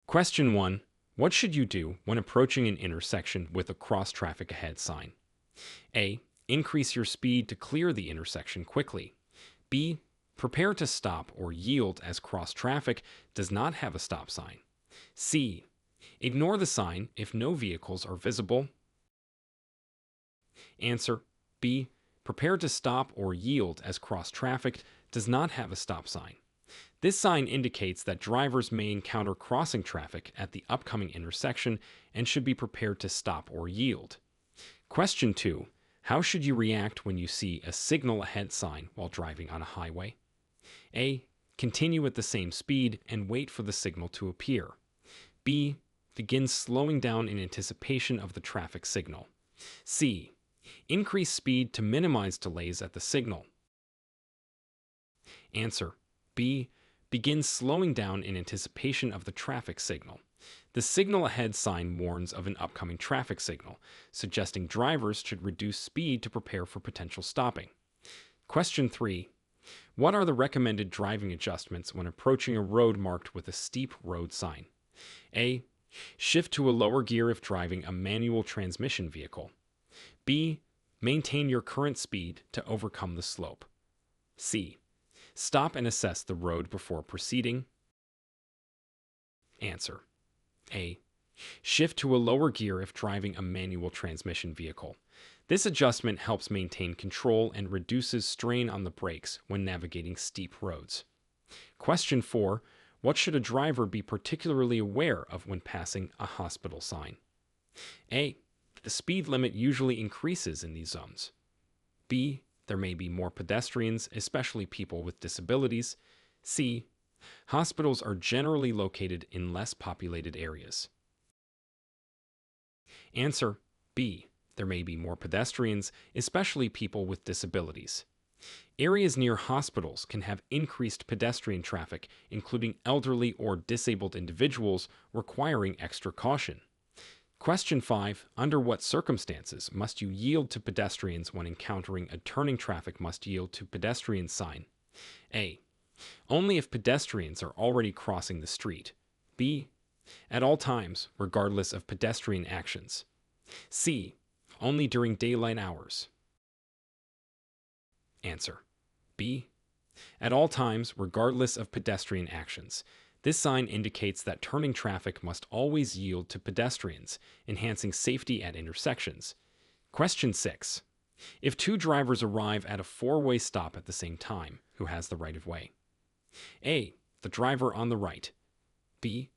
Question 1. What should you do when approaching an intersection with a cross traffic ahead sign? A. Increase your speed to clear the intersection quickly. B. Prepare to stop or yield as cross traffic does not have a stop sign. C. Ignore the sign if no vehicles are visible. Answer. B. Prepare to stop or yield as cross traffic does not have a stop sign. This sign indicates that drivers may encounter crossing traffic at the upcoming intersection and should be prepared to stop or yield. Question 2. How should you react when you see a signal ahead sign while driving on a highway? A. Continue at the same speed and wait for the signal to appear. B. Begin slowing down in anticipation of the traffic signal. C. Increase speed to minimize delays at the signal. Answer. B. Begin slowing down in anticipation of the traffic signal. The signal ahead sign warns of an upcoming traffic signal, suggesting drivers should reduce speed to prepare for potential stopping. Question 3. What are the recommended driving adjustments when approaching a road marked with a steep road sign? A. Shift to a lower gear if driving a manual transmission vehicle. B. Maintain your current speed to overcome the slope. C. Stop and assess the road before proceeding. Answer. A. Shift to a lower gear if driving a manual transmission vehicle. This adjustment helps maintain control and reduces strain on the brakes when navigating steep roads. Question 4. What should a driver be particularly aware of when passing a hospital sign? A. The speed limit usually increases in these zones. B. There may be more pedestrians, especially people with disabilities. C. Hospitals are generally located in less populated areas. Answer. B. There may be more pedestrians, especially people with disabilities. Areas near hospitals can have increased pedestrian traffic, including elderly or disabled individuals requiring extra caution. Question 5. Under what circumstances must you yield to pedestrians when encountering a turning traffic must yield to pedestrian sign? A. Only if pedestrians are already crossing the street. B. At all times, regardless of pedestrian actions. C. Only during daylight hours. Answer. B. At all times, regardless of pedestrian actions. This sign indicates that turning traffic must always yield to pedestrians, enhancing safety at intersections. Question 6. If two drivers arrive at a four-way stop at the same time, who has the right-of-way? A. The driver on the right. B.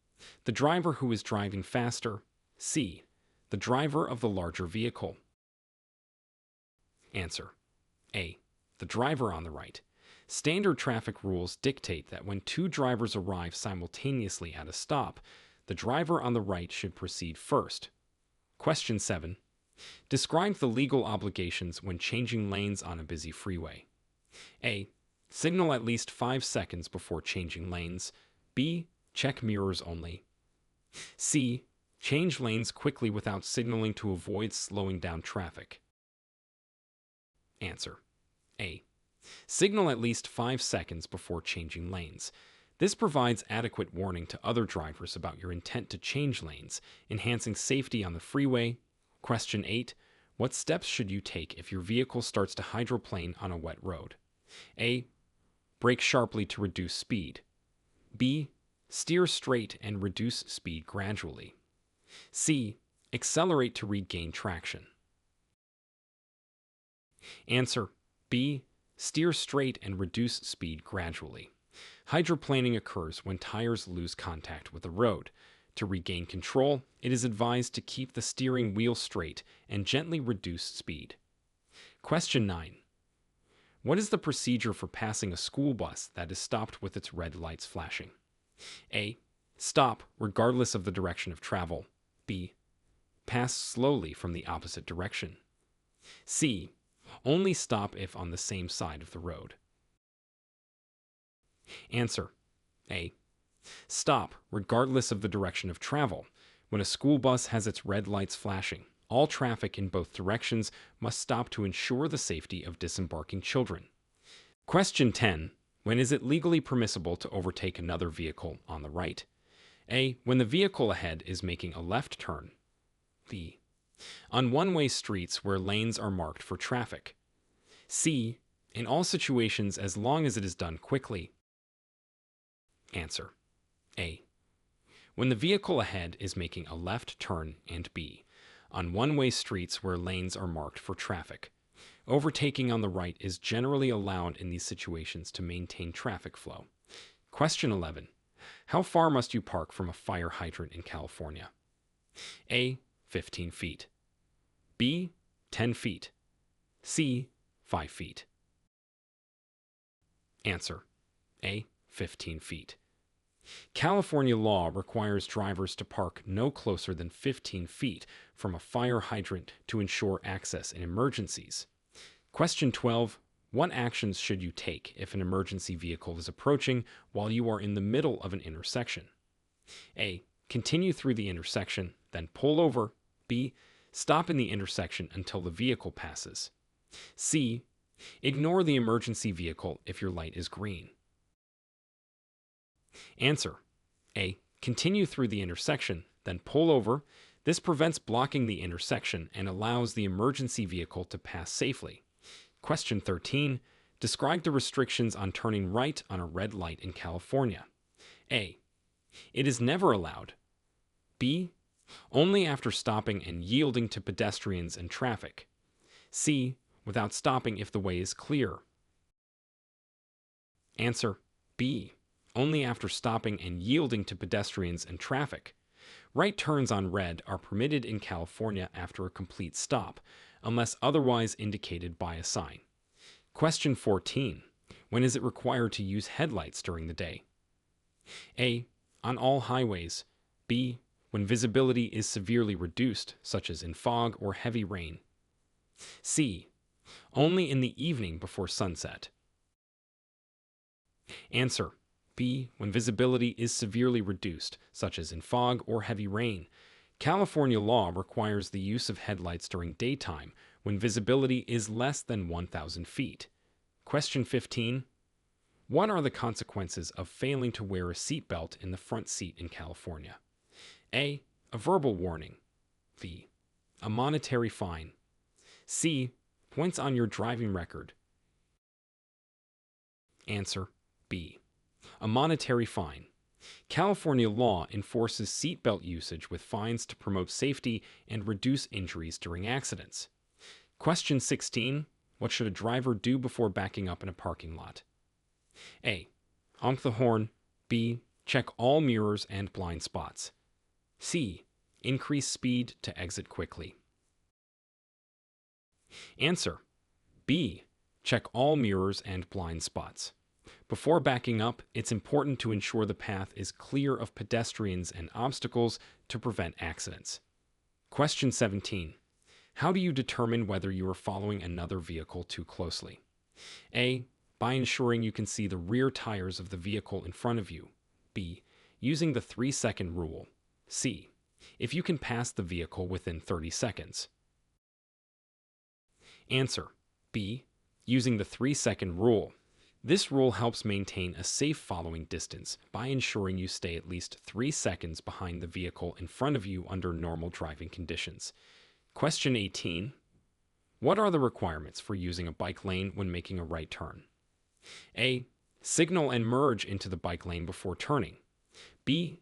The driver who is driving faster. C. The driver of the larger vehicle. Answer. A. The driver on the right. Standard traffic rules dictate that when two drivers arrive simultaneously at a stop, the driver on the right should proceed first. Question 7. Describe the legal obligations when changing lanes on a busy freeway. A. Signal at least 5 seconds before changing lanes. B. Check mirrors only. C. Change lanes quickly without signaling to avoid slowing down traffic. Answer. A. Signal at least 5 seconds before changing lanes. This provides adequate warning to other drivers about your intent to change lanes, enhancing safety on the freeway. Question 8. What steps should you take if your vehicle starts to hydroplane on a wet road? A. Brake sharply to reduce speed. B. Steer straight and reduce speed gradually. C. Accelerate to regain traction. Answer. B. Steer straight and reduce speed gradually. Hydroplaning occurs when tires lose contact with the road. To regain control, it is advised to keep the steering wheel straight and gently reduce speed. Question 9. What is the procedure for passing a school bus that is stopped with its red lights flashing? A. Stop regardless of the direction of travel. B. Pass slowly from the opposite direction. C. Only stop if on the same side of the road. Answer. A. Stop regardless of the direction of travel. When a school bus has its red lights flashing, all traffic in both directions must stop to ensure the safety of disembarking children. Question 10. When is it legally permissible to overtake another vehicle on the right? A. When the vehicle ahead is making a left turn. B. On one-way streets where lanes are marked for traffic. C. In all situations as long as it is done quickly. Answer: A. When the vehicle ahead is making a left turn, and B. On one-way streets where lanes are marked for traffic. Overtaking on the right is generally allowed in these situations to maintain traffic flow. Question 11. How far must you park from a fire hydrant in California? A. 15 feet. B. 10 feet. C. 5 feet. Answer: A. 15 feet. California law requires drivers to park no closer than 15 feet from a fire hydrant to ensure access in emergencies. Question 12. What actions should you take if an emergency vehicle is approaching while you are in the middle of an intersection? A. Continue through the intersection, then pull over. B. Stop in the intersection until the vehicle passes. C. Ignore the emergency vehicle if your light is green. Answer: A. Continue through the intersection, then pull over. This prevents blocking the intersection and allows the emergency vehicle to pass safely. Question 13. Describe the restrictions on turning right on a red light in California. A. It is never allowed. B. Only after stopping and yielding to pedestrians and traffic. C. Without stopping if the way is clear. Answer: B. Only after stopping and yielding to pedestrians and traffic. Right turns on red are permitted in California after a complete stop, unless otherwise indicated by a sign. Question 14. When is it required to use headlights during the day? A. On all highways. B. When visibility is severely reduced, such as in fog or heavy rain. C. Only in the evening before sunset. Answer: B. When visibility is severely reduced, such as in fog or heavy rain. California law requires the use of headlights during daytime when visibility is less than 1,000 feet. Question 15. What are the consequences of failing to wear a seatbelt in the front seat in California? A. A verbal warning. B. A monetary fine. C. Points on your driving record. Answer: B. A monetary fine. California law enforces seatbelt usage with fines to promote safety and reduce injuries during accidents. Question 16. What should a driver do before backing up in a parking lot? A. Honk the horn. B. Check all mirrors and blind spots. C. Increase speed to exit quickly. Answer: B. Check all mirrors and blind spots. Before backing up, it's important to ensure the path is clear of pedestrians and obstacles to prevent accidents. Question 17. How do you determine whether you are following another vehicle too closely? A. By ensuring you can see the rear tires of the vehicle in front of you. B. Using the 3-second rule. C. If you can pass the vehicle within 30 seconds. Answer: B. Using the 3-second rule. This rule helps maintain a safe following distance by ensuring you stay at least 3 seconds behind the vehicle in front of you under normal driving conditions. Question 18. What are the requirements for using a bike lane when making a right turn? A. Signal and merge into the bike lane before turning. B.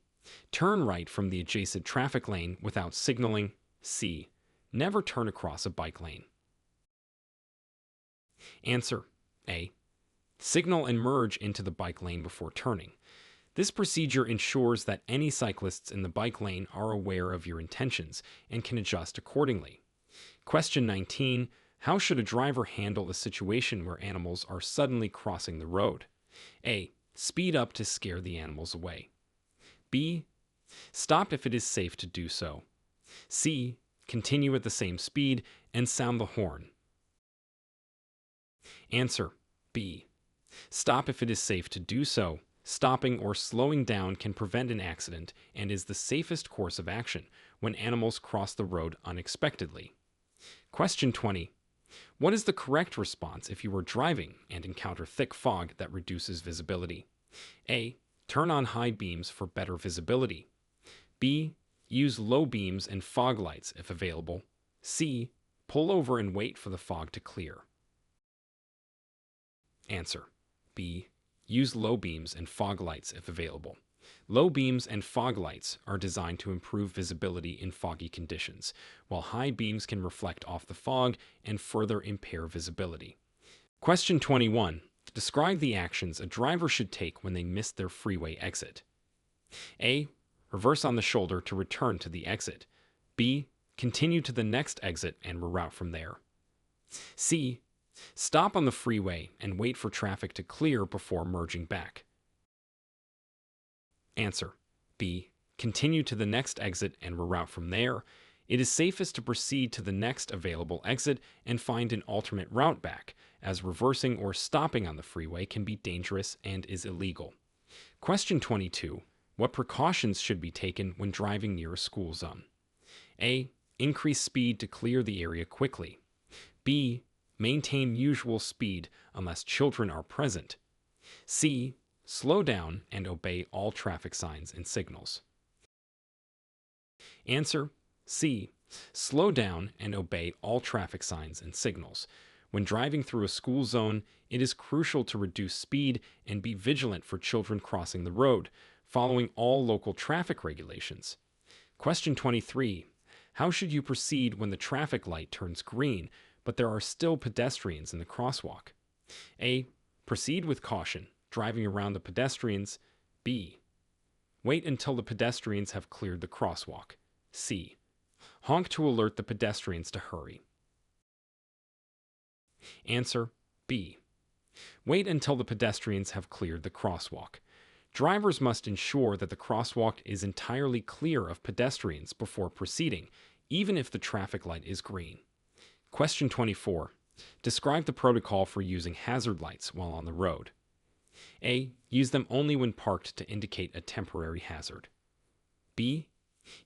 Turn right from the adjacent traffic lane without signaling. C. Never turn across a bike lane. Answer: A. Signal and merge into the bike lane before turning. This procedure ensures that any cyclists in the bike lane are aware of your intentions and can adjust accordingly. Question 19. How should a driver handle a situation where animals are suddenly crossing the road? A. Speed up to scare the animals away. B. Stop if it is safe to do so. C. Continue at the same speed and sound the horn. Answer: B. Stop if it is safe to do so. Stopping or slowing down can prevent an accident and is the safest course of action when animals cross the road unexpectedly. Question 20. What is the correct response if you are driving and encounter thick fog that reduces visibility? A. Turn on high beams for better visibility. B. Use low beams and fog lights if available. C. Pull over and wait for the fog to clear. Answer. B. Use low beams and fog lights if available. Low beams and fog lights are designed to improve visibility in foggy conditions, while high beams can reflect off the fog and further impair visibility. Question 21. Describe the actions a driver should take when they miss their freeway exit. A. Reverse on the shoulder to return to the exit. B. Continue to the next exit and reroute from there. C. Stop on the freeway and wait for traffic to clear before merging back. Answer. B. Continue to the next exit and reroute from there. It is safest to proceed to the next available exit and find an alternate route back, as reversing or stopping on the freeway can be dangerous and is illegal. Question 22. What precautions should be taken when driving near a school zone? A. Increase speed to clear the area quickly. B. Maintain usual speed unless children are present. C. Slow down and obey all traffic signs and signals. Answer. C. Slow down and obey all traffic signs and signals. When driving through a school zone, it is crucial to reduce speed and be vigilant for children crossing the road, following all local traffic regulations. Question 23. How should you proceed when the traffic light turns green, but there are still pedestrians in the crosswalk? A. Proceed with caution, driving around the pedestrians. B. Wait until the pedestrians have cleared the crosswalk. C. Honk to alert the pedestrians to hurry. Answer. B. Wait until the pedestrians have cleared the crosswalk. Drivers must ensure that the crosswalk is entirely clear of pedestrians before proceeding, even if the traffic light is green. Question 24. Describe the protocol for using hazard lights while on the road. A. Use them only when parked to indicate a temporary hazard. B.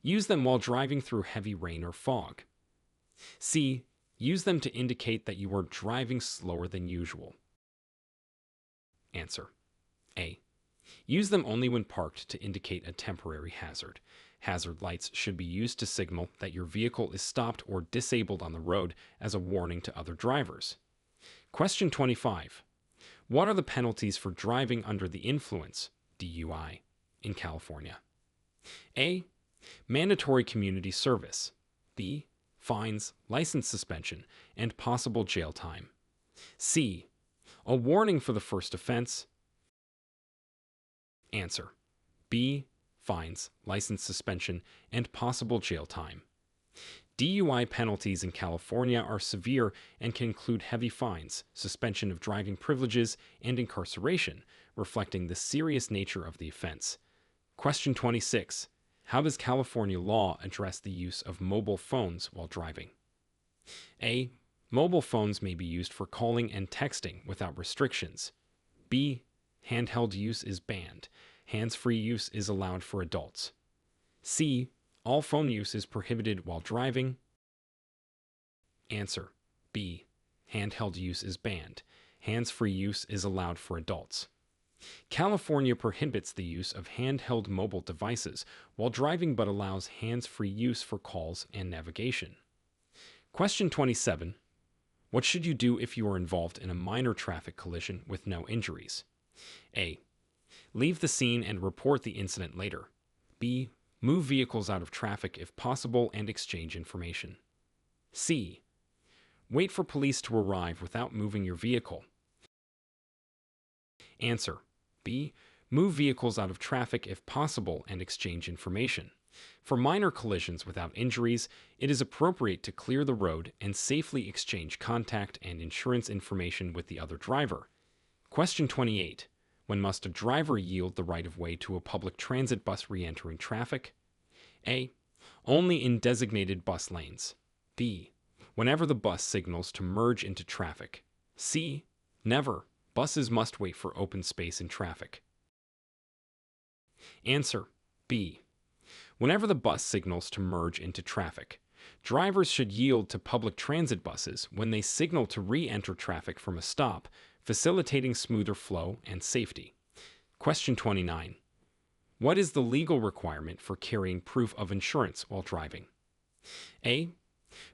Use them while driving through heavy rain or fog. C. Use them to indicate that you are driving slower than usual. Answer. A. Use them only when parked to indicate a temporary hazard. Hazard lights should be used to signal that your vehicle is stopped or disabled on the road as a warning to other drivers. Question 25. What are the penalties for driving under the influence, DUI, in California? A. Mandatory community service. B. Fines, license suspension, and possible jail time. C. A warning for the first offense. Answer. B. Fines, license suspension, and possible jail time. DUI penalties in California are severe and can include heavy fines, suspension of driving privileges, and incarceration, reflecting the serious nature of the offense. Question 26. How does California law address the use of mobile phones while driving? A. Mobile phones may be used for calling and texting without restrictions. B. Handheld use is banned. Hands-free use is allowed for adults. C. All phone use is prohibited while driving. Answer. B. Handheld use is banned. Hands-free use is allowed for adults. California prohibits the use of handheld mobile devices while driving but allows hands-free use for calls and navigation. Question 27. What should you do if you are involved in a minor traffic collision with no injuries? A. Leave the scene and report the incident later. B. Move vehicles out of traffic if possible and exchange information. C. Wait for police to arrive without moving your vehicle. Answer. B. Move vehicles out of traffic if possible and exchange information. For minor collisions without injuries, it is appropriate to clear the road and safely exchange contact and insurance information with the other driver. Question 28. When must a driver yield the right-of-way to a public transit bus re-entering traffic? A. Only in designated bus lanes. B. Whenever the bus signals to merge into traffic. C. Never. Buses must wait for open space in traffic. Answer. B. Whenever the bus signals to merge into traffic. Drivers should yield to public transit buses when they signal to re-enter traffic from a stop, facilitating smoother flow and safety. Question 29. What is the legal requirement for carrying proof of insurance while driving? A.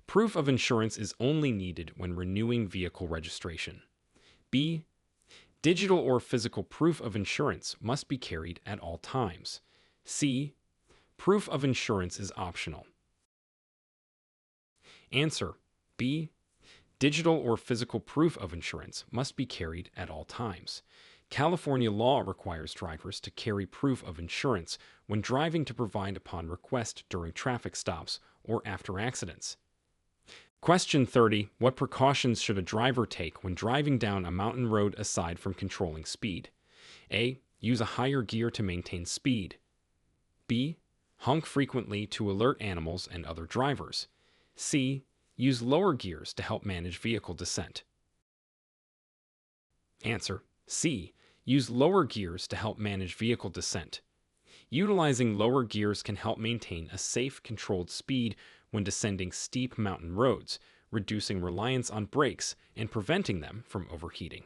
Proof of insurance is only needed when renewing vehicle registration. B. Digital or physical proof of insurance must be carried at all times. C. Proof of insurance is optional. Answer: B. Digital or physical proof of insurance must be carried at all times. California law requires drivers to carry proof of insurance when driving to provide upon request during traffic stops or after accidents. Question 30. What precautions should a driver take when driving down a mountain road aside from controlling speed? A. Use a higher gear to maintain speed. B. Honk frequently to alert animals and other drivers. C. Use lower gears to help manage vehicle descent. Answer: C. Use lower gears to help manage vehicle descent. Utilizing lower gears can help maintain a safe, controlled speed when descending steep mountain roads, reducing reliance on brakes and preventing them from overheating.